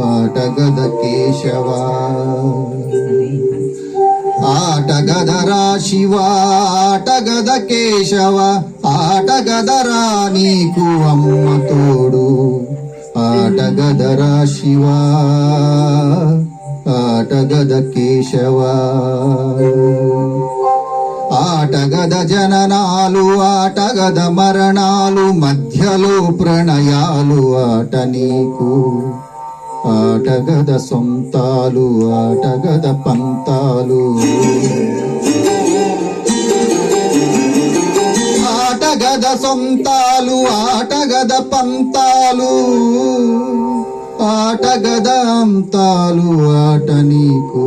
ఆటగద కేశవ ఆటగదరా శివ ఆటగద కేశవ ఆటగదరా నీకు అమ్మ తోడు ఆటగదరా శివ ఆటగద కేశవ ఆటగద జననాలు ఆటగద మరణాలు మధ్యలో ప్రణయాలు ఆట నీకు ఆటగద సొంతాలు ఆటగద పంతాలు ఆటగద సొంతాలు ఆటగద పంతాలు ఆటగద అంతాలు ఆట నీకు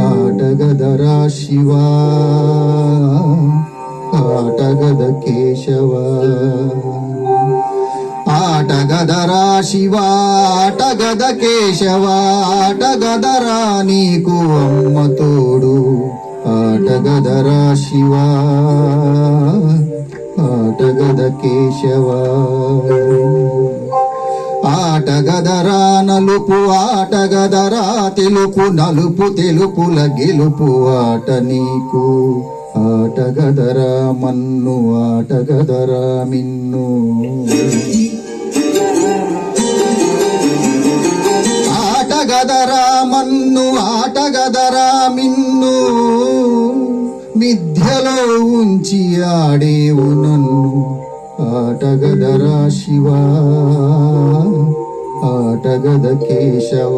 ఆటగదరా శివ ఆటగద కేశవ ఆటగదరా శివ ఆటగద కేశవ ఆటగదరా నీకు అమ్మ తోడు ఆటగదరా శివ ఆటగద కేశవ ఆటగదరా నలుపు ఆటగదరా తెలుపు నలుపు తెలుపుల గెలుపు ఆట నీకు ఆటగదరా మన్ను ఆటగదరా మిన్ను ఆటగదరా మన్ను ఆటగదరా మిన్ను మిథ్యలో ఉంచి ఆడేవు నన్ను ఆటగదరా శివ ఆటగద కేశవ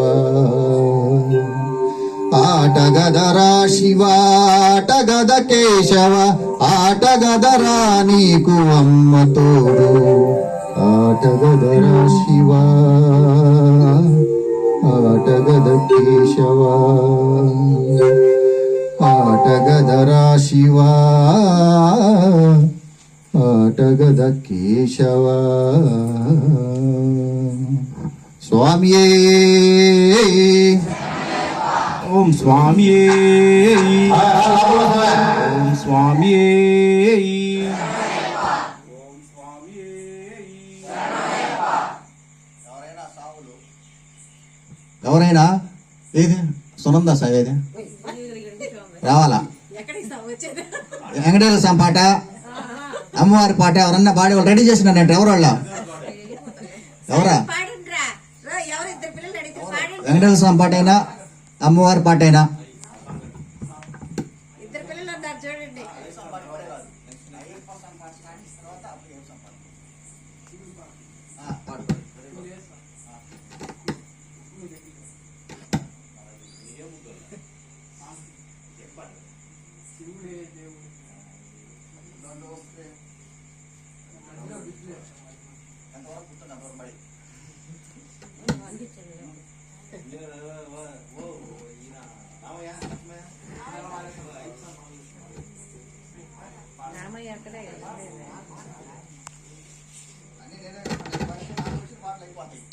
ఆటగదరా శివ ఆటగద కేశవ ఆటగదరా నీకు అమ్మ తోడు ఆటగదరా శివ ఆటగద కేశవ ఆటగదరా శివ ఆటగద కేశవ స్వామియే ఓం స్వామియే ఓం స్వామియే ఓం స్వామియే. ఎవరైనా ఏది సునంద సార్ ఏది రావాలా వెంకటేశ్వర స్వామి పాట అమ్మవారి పాట ఎవరన్నా పాడే వాళ్ళు రెడీ చేసిన నేను ఎవరు వాళ్ళ ఎవరా వెంకటేశ్వర స్వామి పాట అయినా అమ్మవారి పాట అయినా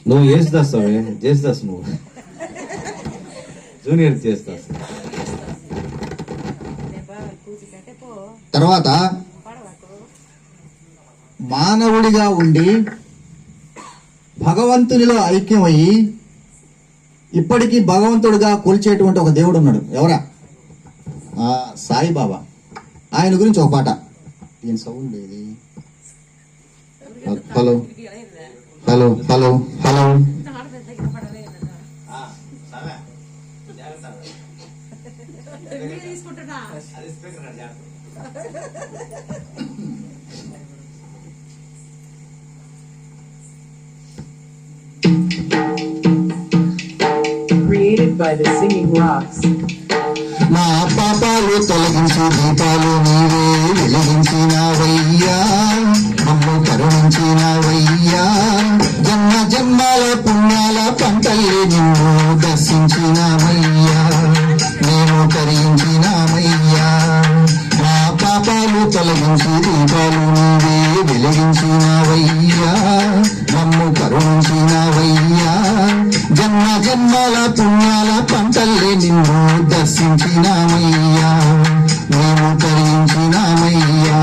నువ్వు చేస్తావు చేస్తావు నువ్వు జూనియర్ చేస్తావు. తర్వాత మానవుడిగా ఉండి భగవంతునిలో ఐక్యమయ్యి ఇప్పటికీ భగవంతుడిగా కొలిచేటువంటి ఒక దేవుడు ఉన్నాడు. ఎవరా? సాయిబాబా. ఆయన గురించి ఒక పాట. దీని సౌండ్ ఏది? Hello hello hello hello Created by the Singing Rocks. మా పాపాలు తొలగించి దీపాలు నీవే వెలిగించినవయ్యా మమ్ము కరుణించినవయ్యా జన్మ జన్మాల పుణ్యాల పంటల్లి నిన్ను దర్శించినవయ్యా మేము తరించినవయ్యా మా పాపాలు తొలగించి దీపాలు నీవే వెలిగించినవయ్యా మమ్ము కరుణించినవయ్యా జన్మ జన్మాల పుణ్యాల పంటల్లి నిన్ను దర్శించినామయ్యా మేము తరించినామయ్యా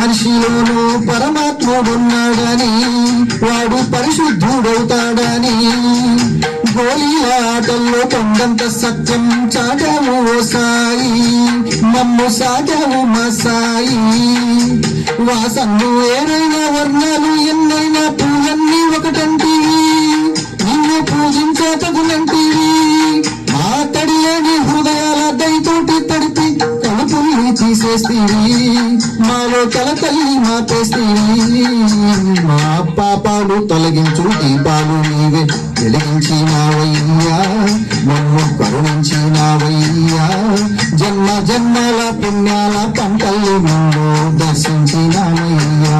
మనిషిలోనూ పరమాత్ముడున్నాడని వాడు పరిశుద్ధుడవుతాడని గోళీల ఆటల్లో కొండంత సత్యం చాటావు ఓ సాయి మమ్ము సాగావు మా సాయి వాసన్ను ఏరైనా వర్ణాలు ఎన్నైనా పూలన్నీ ఒకటంటివి నిన్ను పూజించే తగునంటివి మా తడిలేని హృదయాల దయతోటి తడిపి కలుపుల్ని తీసేస్తీవి మాలో కలతల్లి మాపేస్తీవి మా పాపాలు తొలగించు దీపాలు నీవే వెలిగించినావయ్యా మమ్ము కరుణించినావయ్యా జన్మ జన్మల పుణ్యాల పంటలు నిన్ను దర్శించినావయ్యా